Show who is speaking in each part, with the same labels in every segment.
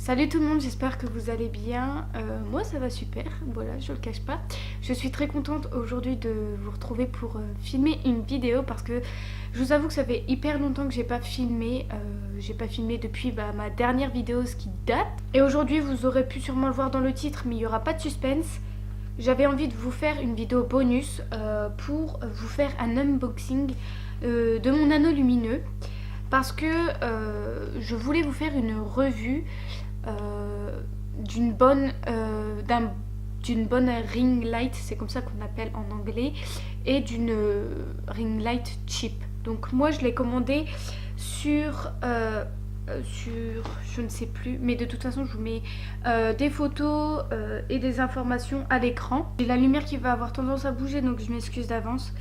Speaker 1: Salut tout le monde, j'espère que vous allez bien. Moi ça va super, voilà, je le cache pas. Je suis très contente aujourd'hui de vous retrouver pour filmer une vidéo parce que je vous avoue que ça fait hyper longtemps que j'ai pas filmé. J'ai pas filmé depuis ma dernière vidéo, ce qui date. Et aujourd'hui vous aurez pu sûrement le voir dans le titre, mais il n'y aura pas de suspense. J'avais envie de vous faire une vidéo bonus pour vous faire un unboxing de mon anneau lumineux. Parce que je voulais vous faire une revue d'une bonne ring light, c'est comme ça qu'on appelle en anglais, et d'une ring light cheap. Donc moi je l'ai commandé sur je ne sais plus, mais de toute façon je vous mets des photos et des informations à l'écran. J'ai la lumière qui va avoir tendance à bouger, donc je m'excuse d'avance.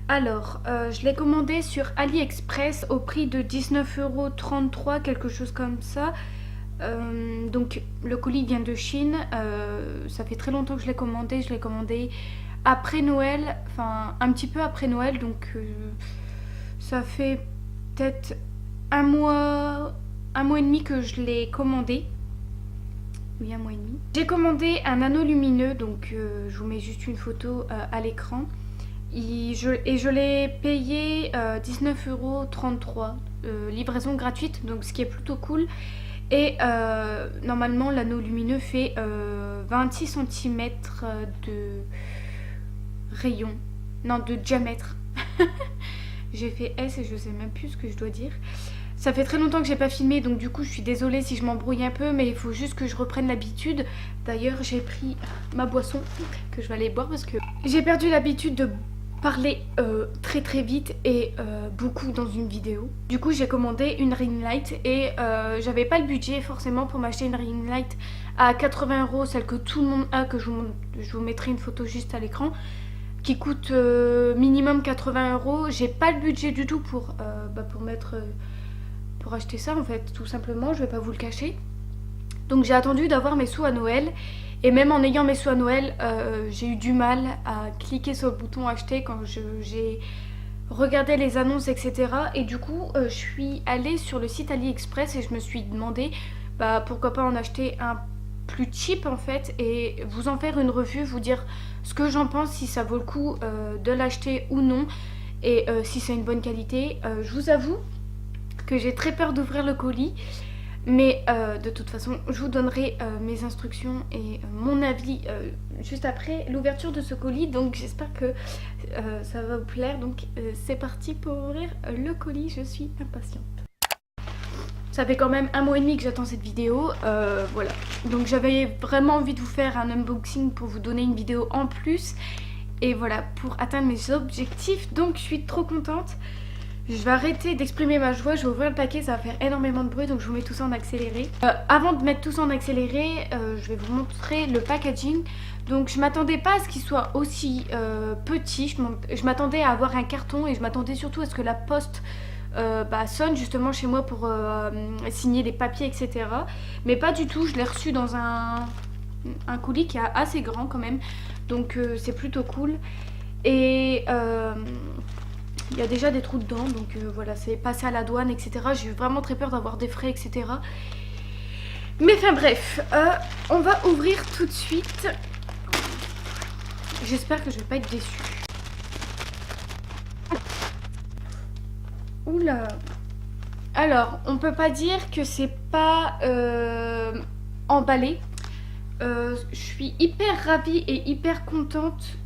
Speaker 1: Alors, je l'ai commandé sur AliExpress au prix de 19,33 €, quelque chose comme ça. Donc le colis vient de Chine, ça fait très longtemps que je l'ai commandé après Noël, enfin un petit peu après Noël, donc ça fait peut-être un mois et demi que je l'ai commandé. Oui, un mois et demi. J'ai commandé un anneau lumineux, donc je vous mets juste une photo à l'écran. Et je l'ai payé 19,33 €, livraison gratuite, donc ce qui est plutôt cool. Et normalement l'anneau lumineux fait 26 cm de rayon, non de diamètre. J'ai fait S et je sais même plus ce que je dois dire. Ça fait très longtemps que j'ai pas filmé, donc du coup je suis désolée si je m'embrouille un peu, mais il faut juste que je reprenne l'habitude. D'ailleurs j'ai pris ma boisson que je vais aller boire parce que j'ai perdu l'habitude de parler très vite et beaucoup dans une vidéo. Du coup j'ai commandé une ring light et j'avais pas le budget forcément pour m'acheter une ring light à 80 €, celle que tout le monde a, que je vous mettrai une photo juste à l'écran, qui coûte minimum 80 €. J'ai pas le budget du tout pour acheter ça en fait, tout simplement, je vais pas vous le cacher. Donc j'ai attendu d'avoir mes sous à Noël. Et même en ayant mes sous à Noël, j'ai eu du mal à cliquer sur le bouton acheter quand j'ai regardé les annonces, etc. Et du coup, je suis allée sur le site AliExpress et je me suis demandé pourquoi pas en acheter un plus cheap en fait et vous en faire une revue, vous dire ce que j'en pense, si ça vaut le coup de l'acheter ou non et si c'est une bonne qualité. Je vous avoue que j'ai très peur d'ouvrir le colis. Mais de toute façon, je vous donnerai mes instructions et mon avis juste après l'ouverture de ce colis. Donc j'espère que ça va vous plaire. Donc c'est parti pour ouvrir le colis, je suis impatiente. Ça fait quand même un mois et demi que j'attends cette vidéo, voilà. Donc j'avais vraiment envie de vous faire un unboxing pour vous donner une vidéo en plus. Et voilà, pour atteindre mes objectifs, donc je suis trop contente. Je vais arrêter d'exprimer ma joie, je vais ouvrir le paquet, ça va faire énormément de bruit, donc je vous mets tout ça en accéléré. Avant de mettre tout ça en accéléré, je vais vous montrer le packaging. Donc je m'attendais pas à ce qu'il soit aussi petit, je m'attendais à avoir un carton et je m'attendais surtout à ce que la poste sonne justement chez moi pour signer des papiers, etc. Mais pas du tout, je l'ai reçu dans un colis qui est assez grand quand même, donc c'est plutôt cool. Et il y a déjà des trous dedans, donc voilà, c'est passé à la douane, etc. J'ai eu vraiment très peur d'avoir des frais, etc. Mais enfin bref, on va ouvrir tout de suite. J'espère que je vais pas être déçue. Oula. Alors, on peut pas dire que c'est pas emballé. Je suis hyper ravie et hyper contente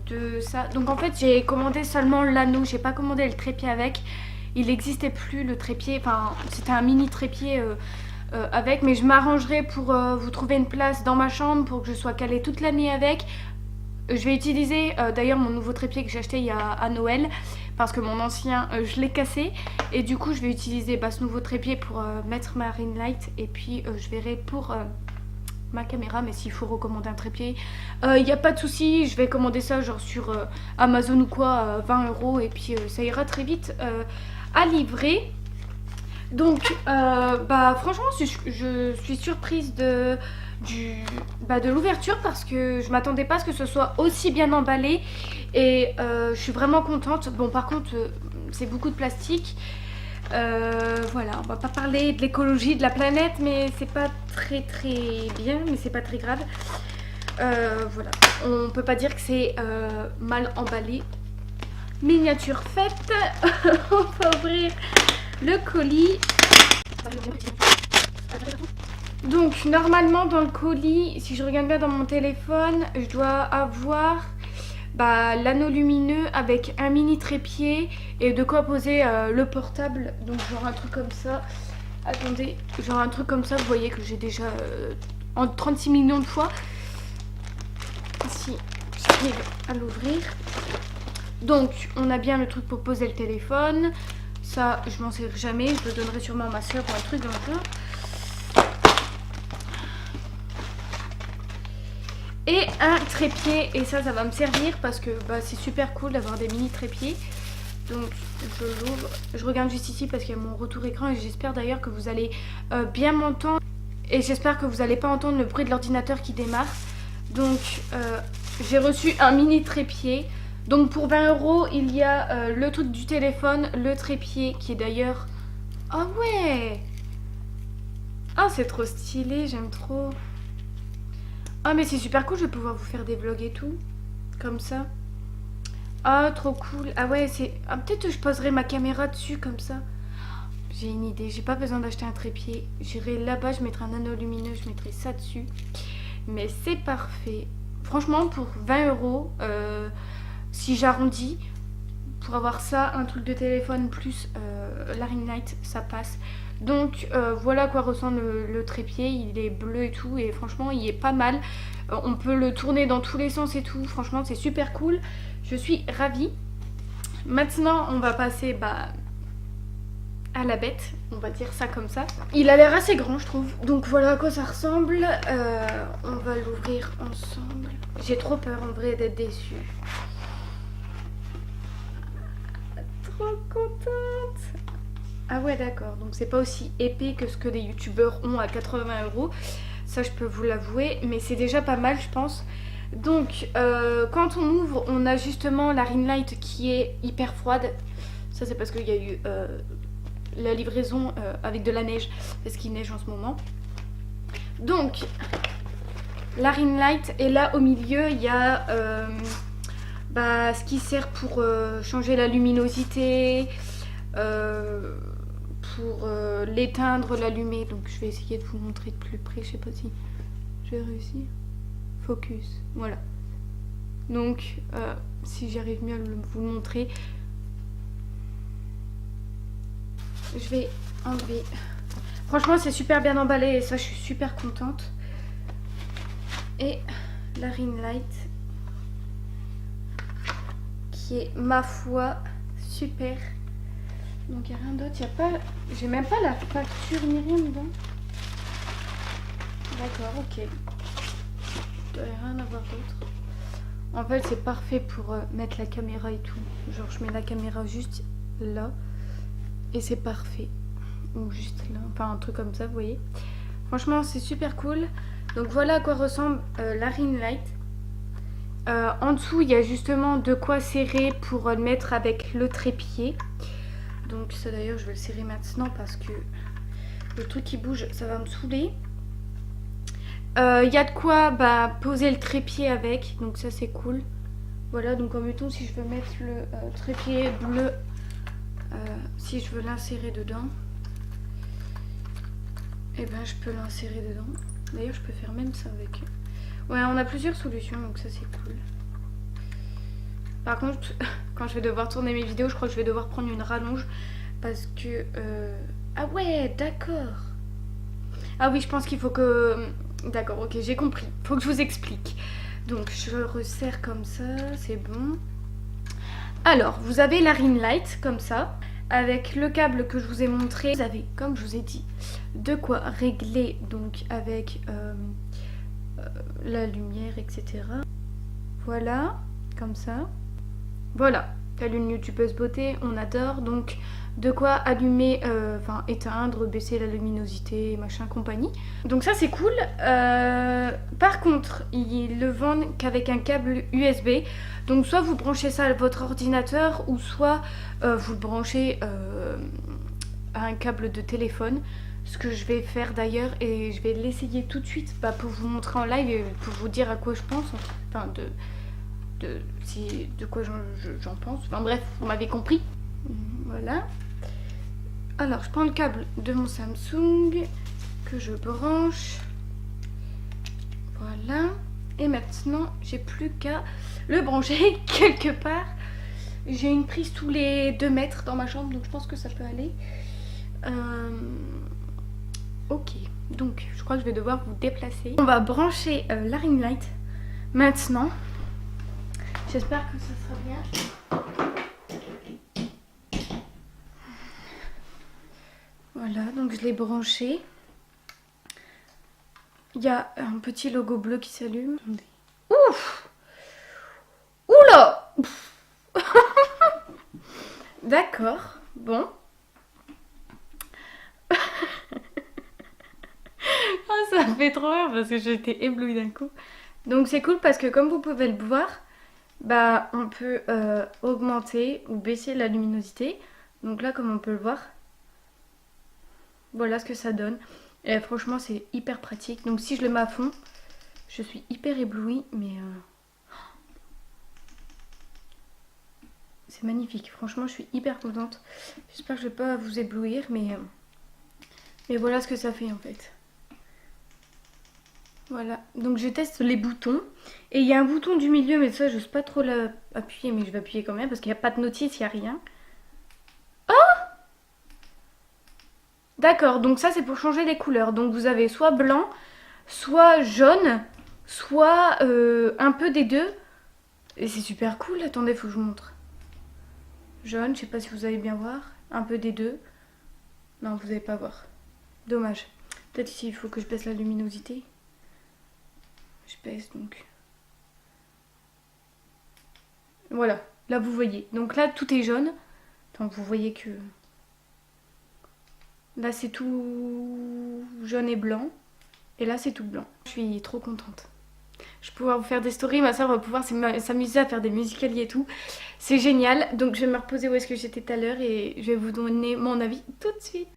Speaker 1: de ça. Donc en fait j'ai commandé seulement l'anneau, j'ai pas commandé le trépied avec. Il n'existait plus le trépied, enfin c'était un mini trépied avec, mais je m'arrangerai pour vous trouver une place dans ma chambre pour que je sois calée toute l'année avec. Je vais utiliser d'ailleurs mon nouveau trépied que j'ai acheté à Noël parce que mon ancien je l'ai cassé et du coup je vais utiliser ce nouveau trépied pour mettre ma ring light et puis je verrai pour ma caméra, mais s'il faut recommander un trépied, il n'y a pas de souci, je vais commander ça genre sur Amazon ou quoi, 20 € et puis ça ira très vite à livrer. Donc franchement je suis surprise de l'ouverture parce que je m'attendais pas à ce que ce soit aussi bien emballé et je suis vraiment contente. Bon par contre c'est beaucoup de plastique. Voilà, on va pas parler de l'écologie de la planète, mais c'est pas très bien, mais c'est pas très grave. Voilà, on peut pas dire que c'est mal emballé. Miniature faite. On va ouvrir le colis. Donc normalement dans le colis, si je regarde bien dans mon téléphone, je dois avoir l'anneau lumineux avec un mini trépied et de quoi poser le portable. Donc genre un truc comme ça. Attendez, genre un truc comme ça, vous voyez que j'ai déjà en 36 millions de fois. Si j'arrive à l'ouvrir. Donc on a bien le truc pour poser le téléphone. Ça je m'en sers jamais, je le donnerai sûrement à ma soeur ou un truc dans le genre. Et un trépied, et ça va me servir parce que c'est super cool d'avoir des mini trépieds. Donc je l'ouvre, je regarde juste ici parce qu'il y a mon retour écran et j'espère d'ailleurs que vous allez bien m'entendre. Et j'espère que vous n'allez pas entendre le bruit de l'ordinateur qui démarre. Donc j'ai reçu un mini trépied. Donc pour 20 €, il y a le truc du téléphone, le trépied qui est d'ailleurs... Ah ouais! Ah c'est trop stylé, j'aime trop. Ah mais c'est super cool, je vais pouvoir vous faire des vlogs et tout. Comme ça. Ah trop cool. Ah ouais c'est... Ah, peut-être que je poserai ma caméra dessus comme ça. J'ai une idée, j'ai pas besoin d'acheter un trépied. J'irai là-bas, je mettrai un anneau lumineux, je mettrai ça dessus. Mais c'est parfait. Franchement pour 20 €, si j'arrondis, pour avoir ça, un truc de téléphone plus la ring light, ça passe. Donc voilà à quoi ressemble le trépied, il est bleu et tout et franchement il est pas mal. On peut le tourner dans tous les sens et tout, franchement c'est super cool. Je suis ravie. Maintenant on va passer à la bête, on va dire ça comme ça. Il a l'air assez grand je trouve, donc voilà à quoi ça ressemble. On va l'ouvrir ensemble. J'ai trop peur en vrai d'être déçue. Trop contente. Ah ouais d'accord, donc c'est pas aussi épais que ce que des youtubeurs ont à 80 €. Ça je peux vous l'avouer, mais c'est déjà pas mal je pense. Donc quand on ouvre, on a justement la ring light qui est hyper froide. Ça c'est parce qu'il y a eu la livraison avec de la neige, parce qu'il neige en ce moment. Donc la ring light, et là au milieu il y a ce qui sert pour changer la luminosité, pour l'éteindre, l'allumer. Donc je vais essayer de vous montrer de plus près, je sais pas si je vais réussir. Focus, voilà. Donc si j'arrive mieux à vous le montrer, je vais enlever. Franchement c'est super bien emballé et ça je suis super contente. Et la ring light qui est ma foi super. Donc il n'y a rien d'autre, il n'y a pas... J'ai même pas la facture ni rien dedans. D'accord, ok. Il doit rien avoir d'autre. En fait c'est parfait pour mettre la caméra et tout. Genre je mets la caméra juste là et c'est parfait. Ou juste là, enfin un truc comme ça vous voyez. Franchement c'est super cool. Donc voilà à quoi ressemble la ring light. En dessous il y a justement de quoi serrer pour le mettre avec le trépied. Donc ça d'ailleurs je vais le serrer maintenant parce que le truc qui bouge ça va me saouler. Il y a de quoi poser le trépied avec, donc ça c'est cool. Voilà, donc en mettons si je veux mettre le trépied bleu, si je veux l'insérer dedans, et je peux l'insérer dedans. D'ailleurs je peux faire même ça avec. Ouais, on a plusieurs solutions donc ça c'est cool. Par contre, quand je vais devoir tourner mes vidéos, je crois que je vais devoir prendre une rallonge parce que... Ah ouais, d'accord. Ah oui, je pense qu'il faut que... D'accord, ok, j'ai compris. Faut que je vous explique. Donc, je resserre comme ça, c'est bon. Alors, vous avez la ring light, comme ça. Avec le câble que je vous ai montré, vous avez, comme je vous ai dit, de quoi régler donc avec la lumière, etc. Voilà, comme ça. Voilà, telle une youtubeuse beauté, on adore. Donc de quoi allumer, éteindre, baisser la luminosité, machin compagnie. Donc ça c'est cool. Par contre, ils le vendent qu'avec un câble USB. Donc soit vous branchez ça à votre ordinateur ou soit vous le branchez à un câble de téléphone. Ce que je vais faire d'ailleurs, et je vais l'essayer tout de suite pour vous montrer en live et pour vous dire à quoi je pense. Enfin, de quoi j'en pense. Enfin bref, vous m'avez compris. Voilà. Alors, je prends le câble de mon Samsung que je branche. Voilà. Et maintenant, j'ai plus qu'à le brancher quelque part. J'ai une prise tous les 2 mètres dans ma chambre, donc je pense que ça peut aller. Ok, donc je crois que je vais devoir vous déplacer. On va brancher la ring light maintenant. J'espère que ça sera bien. Voilà, donc je l'ai branché. Il y a un petit logo bleu qui s'allume. Ouf! Oula! D'accord, bon. Oh, ça me fait trop rire parce que j'étais éblouie d'un coup. Donc c'est cool parce que comme vous pouvez le voir, bah on peut augmenter ou baisser la luminosité. Donc là, comme on peut le voir, voilà ce que ça donne. Et franchement, c'est hyper pratique. Donc si je le mets à fond, je suis hyper éblouie, mais c'est magnifique. Franchement, je suis hyper contente. J'espère que je vais pas vous éblouir, mais voilà ce que ça fait en fait. Voilà, donc je teste les boutons. Et il y a un bouton du milieu, mais ça, j'ose pas trop l'appuyer, mais je vais appuyer quand même parce qu'il n'y a pas de notice, il n'y a rien. D'accord, donc ça c'est pour changer les couleurs. Donc vous avez soit blanc, soit jaune, soit un peu des deux. Et c'est super cool. Attendez, faut que je vous montre. Jaune, je sais pas si vous allez bien voir. Un peu des deux. Non, vous n'allez pas voir. Dommage. Peut-être ici il faut que je baisse la luminosité. Je baisse donc. Voilà, là vous voyez. Donc là tout est jaune. Attends, vous voyez que... Là c'est tout jaune et blanc. Et là c'est tout blanc. Je suis trop contente. Je vais pouvoir vous faire des stories. Ma soeur va pouvoir s'amuser à faire des musicaliers et tout. C'est génial. Donc je vais me reposer où est-ce que j'étais tout à l'heure. Et je vais vous donner mon avis tout de suite.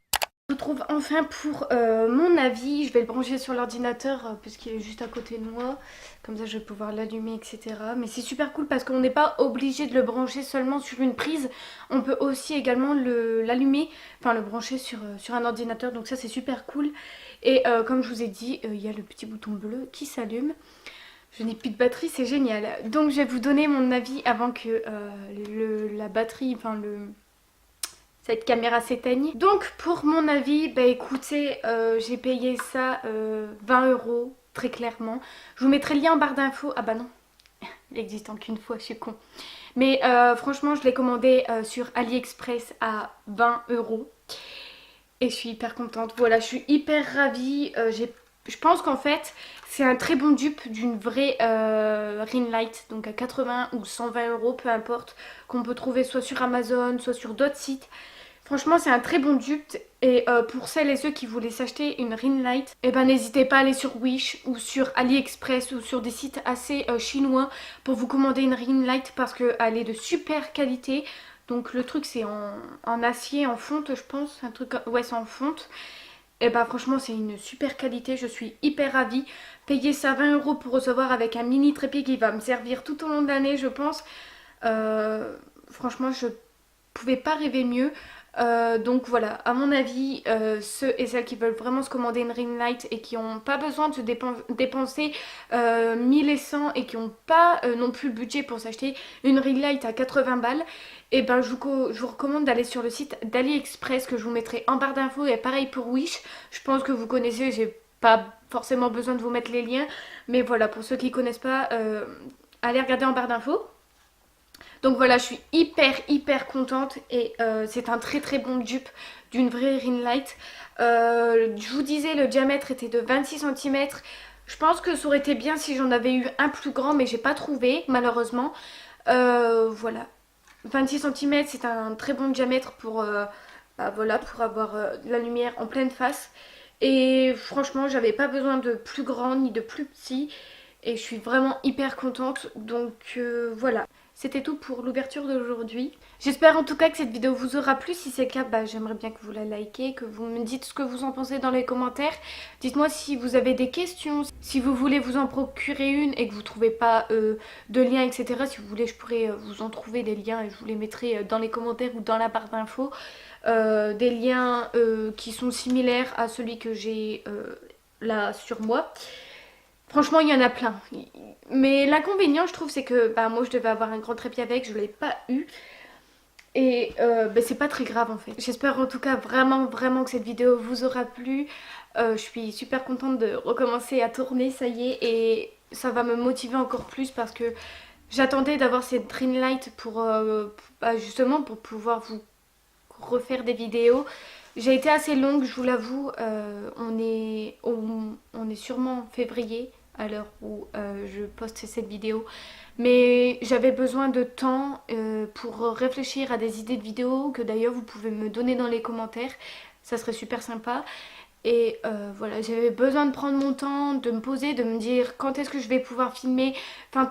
Speaker 1: Je vous retrouve enfin pour mon avis. Je vais le brancher sur l'ordinateur puisqu'il est juste à côté de moi. Comme ça je vais pouvoir l'allumer, etc. Mais c'est super cool parce qu'on n'est pas obligé de le brancher seulement sur une prise. On peut aussi également l'allumer, enfin le brancher sur un ordinateur. Donc ça c'est super cool. Et comme je vous ai dit, il y a le petit bouton bleu qui s'allume. Je n'ai plus de batterie, c'est génial. Donc je vais vous donner mon avis avant que la batterie, enfin cette caméra s'éteigne. Donc pour mon avis, bah écoutez, j'ai payé ça 20 € très clairement. Je vous mettrai le lien en barre d'infos. Ah bah non, il n'existe en qu'une fois, je suis con. Mais franchement, je l'ai commandé sur AliExpress à 20 €. Et je suis hyper contente. Voilà, je suis hyper ravie. Je pense qu'en fait, c'est un très bon dupe d'une vraie ring light. Donc à 80 ou 120 €, peu importe. Qu'on peut trouver soit sur Amazon, soit sur d'autres sites. Franchement, c'est un très bon dupe. Et pour celles et ceux qui voulaient s'acheter une ring light, eh ben n'hésitez pas à aller sur Wish ou sur AliExpress ou sur des sites assez chinois pour vous commander une ring light parce qu'elle est de super qualité. Donc le truc c'est en acier, en fonte je pense, un truc, ouais c'est en fonte. Et bah franchement c'est une super qualité, je suis hyper ravie. Payer ça 20 € pour recevoir avec un mini trépied qui va me servir tout au long de l'année je pense. Franchement je pouvais pas rêver mieux. Donc voilà, à mon avis, ceux et celles qui veulent vraiment se commander une ring light et qui n'ont pas besoin de se dépenser 1100 et qui n'ont pas non plus le budget pour s'acheter une ring light à 80 balles, et ben je vous recommande d'aller sur le site d'AliExpress que je vous mettrai en barre d'infos, et pareil pour Wish, je pense que vous connaissez, j'ai pas forcément besoin de vous mettre les liens, mais voilà, pour ceux qui connaissent pas, allez regarder en barre d'infos. Donc voilà, je suis hyper contente et c'est un très bon dupe d'une vraie ring light. Je vous disais, le diamètre était de 26 cm. Je pense que ça aurait été bien si j'en avais eu un plus grand, mais j'ai pas trouvé malheureusement. Voilà, 26 cm c'est un très bon diamètre pour, voilà, pour avoir la lumière en pleine face. Et franchement, j'avais pas besoin de plus grand ni de plus petit. Et je suis vraiment hyper contente. Donc voilà. c'était tout pour l'ouverture d'aujourd'hui. J'espère en tout cas que cette vidéo vous aura plu. Si c'est le cas, j'aimerais bien que vous la likez, que vous me dites ce que vous en pensez dans les commentaires. Dites-moi si vous avez des questions, si vous voulez vous en procurer une et que vous ne trouvez pas de lien, etc. Si vous voulez, je pourrais vous en trouver des liens et je vous les mettrai dans les commentaires ou dans la barre d'infos. Des liens qui sont similaires à celui que j'ai là sur moi. Franchement, il y en a plein. Mais l'inconvénient, je trouve, c'est que moi, je devais avoir un grand trépied avec, je ne l'ai pas eu. Et c'est pas très grave en fait. J'espère en tout cas vraiment que cette vidéo vous aura plu. Je suis super contente de recommencer à tourner, ça y est. Et ça va me motiver encore plus parce que j'attendais d'avoir cette ring light pour justement pour pouvoir vous refaire des vidéos. J'ai été assez longue, je vous l'avoue. On est sûrement en février à l'heure où je poste cette vidéo. Mais j'avais besoin de temps pour réfléchir à des idées de vidéos que d'ailleurs vous pouvez me donner dans les commentaires. Ça serait super sympa. Et voilà, j'avais besoin de prendre mon temps, de me poser, de me dire quand est-ce que je vais pouvoir filmer. Enfin,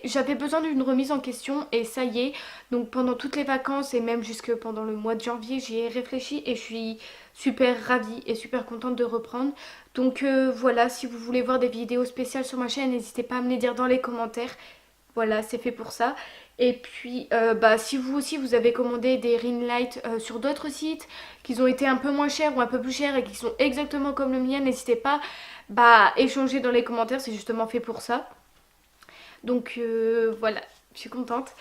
Speaker 1: j'avais besoin d'une remise en question et ça y est. Donc pendant toutes les vacances et même jusque pendant le mois de janvier, j'y ai réfléchi et je suis super ravie et super contente de reprendre. Donc voilà, si vous voulez voir des vidéos spéciales sur ma chaîne, n'hésitez pas à me les dire dans les commentaires. Voilà, c'est fait pour ça. Et puis, si vous aussi vous avez commandé des ring lights sur d'autres sites, qu'ils ont été un peu moins chers ou un peu plus chers et qui sont exactement comme le mien, n'hésitez pas à échanger dans les commentaires, c'est justement fait pour ça. Donc voilà, je suis contente.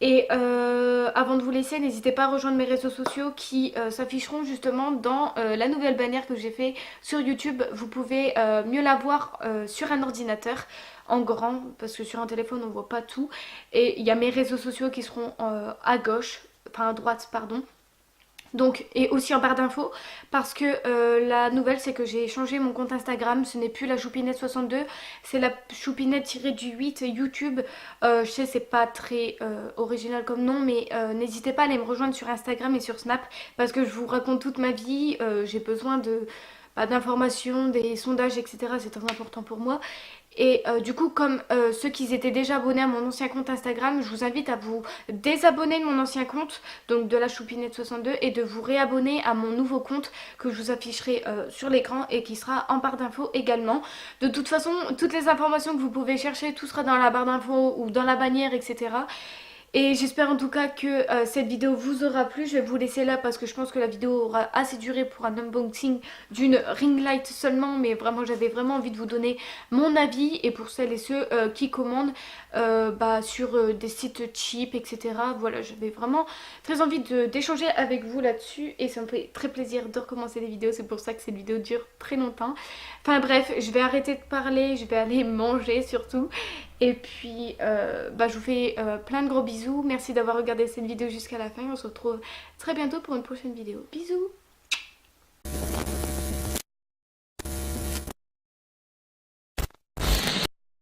Speaker 1: Et avant de vous laisser, n'hésitez pas à rejoindre mes réseaux sociaux qui s'afficheront justement dans la nouvelle bannière que j'ai fait sur YouTube. Vous pouvez mieux la voir sur un ordinateur en grand parce que sur un téléphone on voit pas tout. Et il y a mes réseaux sociaux qui seront à gauche, enfin à droite pardon. Donc, et aussi en barre d'infos parce que la nouvelle c'est que j'ai changé mon compte Instagram. Ce n'est plus la choupinette62, c'est la choupinette-du8 YouTube. Je sais c'est pas très original comme nom, mais n'hésitez pas à aller me rejoindre sur Instagram et sur Snap parce que je vous raconte toute ma vie. J'ai besoin d'informations, des sondages, etc. C'est très important pour moi. Et du coup, comme ceux qui étaient déjà abonnés à mon ancien compte Instagram, je vous invite à vous désabonner de mon ancien compte, donc de la choupinette62, et de vous réabonner à mon nouveau compte que je vous afficherai sur l'écran et qui sera en barre d'infos également. De toute façon, toutes les informations que vous pouvez chercher, tout sera dans la barre d'infos ou dans la bannière, etc. Et j'espère en tout cas que cette vidéo vous aura plu. Je vais vous laisser là parce que je pense que la vidéo aura assez duré pour un unboxing d'une ring light seulement. Mais vraiment j'avais vraiment envie de vous donner mon avis. Et pour celles et ceux qui commandent sur des sites cheap, etc. Voilà, j'avais vraiment très envie d'échanger avec vous là-dessus. Et ça me fait très plaisir de recommencer les vidéos. C'est pour ça que cette vidéo dure très longtemps. Enfin bref, je vais arrêter de parler. Je vais aller manger surtout. Et puis je vous fais plein de gros bisous. Merci d'avoir regardé cette vidéo jusqu'à la fin. On se retrouve très bientôt pour une prochaine vidéo. Bisous!